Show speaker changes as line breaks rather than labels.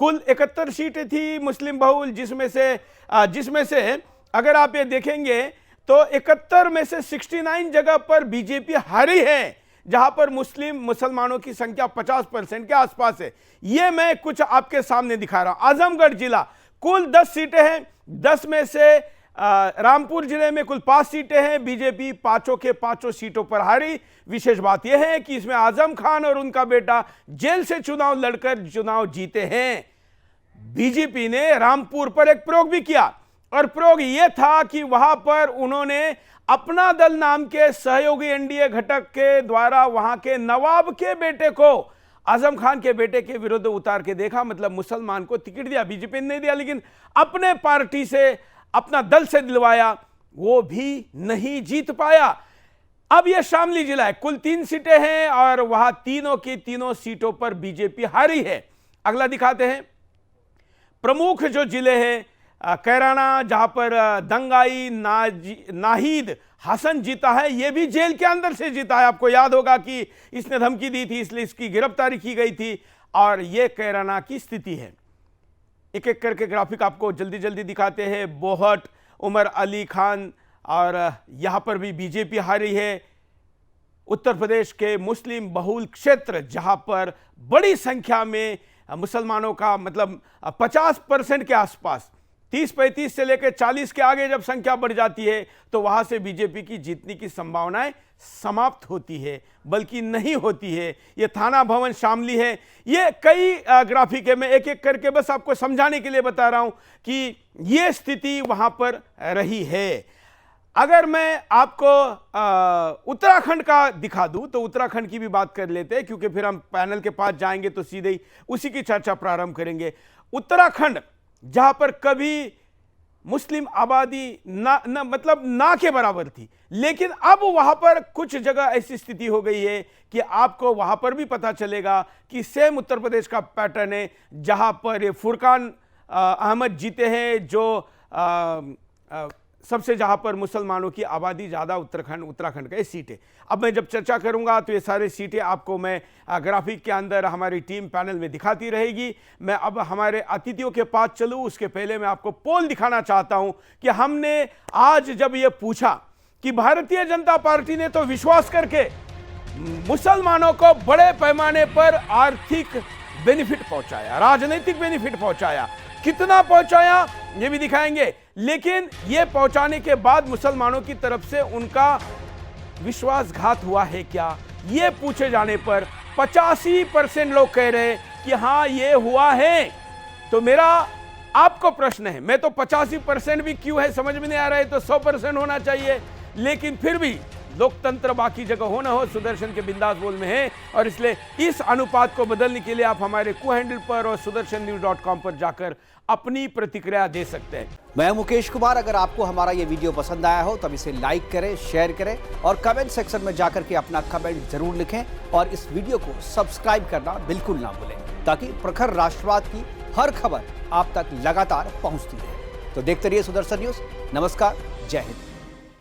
कुल 71 सीटें थी मुस्लिम बहुल, जिसमें से अगर आप ये देखेंगे तो 71 में से 69 जगह पर बीजेपी हारी है, जहां पर मुसलमानों की संख्या 50% के आसपास है। यह मैं कुछ आपके सामने दिखा रहा हूं। आजमगढ़ जिला कुल 10 सीटें हैं, 10 में से रामपुर जिले में कुल 5 सीटें हैं, बीजेपी पांचों के पांचों सीटों पर हारी। विशेष बात यह है कि इसमें आजम खान और उनका बेटा जेल से चुनाव लड़कर चुनाव जीते हैं। बीजेपी ने रामपुर पर एक प्रयोग भी किया, और प्रयोग यह था कि वहां पर उन्होंने अपना दल नाम के सहयोगी एनडीए घटक के द्वारा वहां के नवाब के बेटे को आजम खान के बेटे के विरुद्ध उतार के देखा। मतलब मुसलमान को टिकट दिया, बीजेपी ने नहीं दिया, लेकिन अपने पार्टी से, अपना दल से दिलवाया, वो भी नहीं जीत पाया। अब यह शामली जिला है, कुल 3 सीटें हैं और वहां तीनों की तीनों सीटों पर बीजेपी हारी है। अगला दिखाते हैं। प्रमुख जो जिले हैं, कैराना जहां पर दंगाई नाहिद हसन जीता है, यह भी जेल के अंदर से जीता है। आपको याद होगा कि इसने धमकी दी थी, इसलिए इसकी गिरफ्तारी की गई थी। और यह कैराना की स्थिति है। एक एक करके ग्राफिक आपको जल्दी जल्दी दिखाते हैं। बोहट, उमर अली खान, और यहां पर भी बीजेपी हारी है। उत्तर प्रदेश के मुस्लिम बहुल क्षेत्र जहां पर बड़ी संख्या में मुसलमानों का, मतलब 50% के आसपास, 30-35 से लेकर 40 के आगे जब संख्या बढ़ जाती है तो वहां से बीजेपी की जीतने की संभावनाएं समाप्त होती है, बल्कि नहीं होती है। यह थाना भवन शामली है। यह कई ग्राफिक है, मैं एक एक करके बस आपको समझाने के लिए बता रहा हूं कि यह स्थिति वहां पर रही है। अगर मैं आपको उत्तराखंड का दिखा दूं तो उत्तराखंड की भी बात कर लेते हैं, क्योंकि फिर हम पैनल के पास जाएंगे तो सीधे ही उसी की चर्चा प्रारंभ करेंगे। उत्तराखंड जहां पर कभी मुस्लिम आबादी ना के बराबर थी, लेकिन अब वहां पर कुछ जगह ऐसी स्थिति हो गई है कि आपको वहां पर भी पता चलेगा कि सेम उत्तर प्रदेश का पैटर्न है, जहां पर फुरकान अहमद जीते हैं, जो सबसे जहां पर मुसलमानों की आबादी ज्यादा उत्तराखंड का ये सीट है। अब मैं जब चर्चा करूंगा तो ये सारे सीटें आपको मैं ग्राफिक के अंदर हमारी टीम पैनल में दिखाती रहेगी। मैं अब हमारे अतिथियों के पास चलूं, उसके पहले मैं आपको पोल दिखाना चाहता हूं कि हमने आज जब ये पूछा कि भारतीय जनता पार्टी ने तो विश्वास करके मुसलमानों को बड़े पैमाने पर आर्थिक बेनिफिट पहुंचाया, राजनीतिक बेनिफिट पहुंचाया, कितना पहुंचाया ये भी दिखाएंगे, लेकिन यह पहुंचाने के बाद मुसलमानों की तरफ से उनका विश्वासघात हुआ है क्या, यह पूछे जाने पर 85% लोग कह रहे हैं कि हां यह हुआ है। तो मेरा आपको प्रश्न है, मैं तो 85% भी क्यों है समझ में नहीं आ रहा है, तो 100% होना चाहिए, लेकिन फिर भी लोकतंत्र बाकी जगह हो ना हो, सुदर्शन के बिंदास बोल में है, और इसलिए इस अनुपात को बदलने के लिए आप हमारे हैंडल पर और sudarshannews.com पर जाकर अपनी प्रतिक्रिया दे सकते हैं।
मैं मुकेश कुमार। अगर आपको हमारा ये वीडियो पसंद आया हो तब इसे लाइक करें, शेयर करें और कमेंट सेक्शन में जाकर के अपना कमेंट जरूर लिखें, और इस वीडियो को सब्सक्राइब करना बिल्कुल ना भूलें, ताकि प्रखर राष्ट्रवाद की हर खबर आप तक लगातार पहुंचती रहे। तो देखते रहिए सुदर्शन न्यूज। नमस्कार, जय हिंद।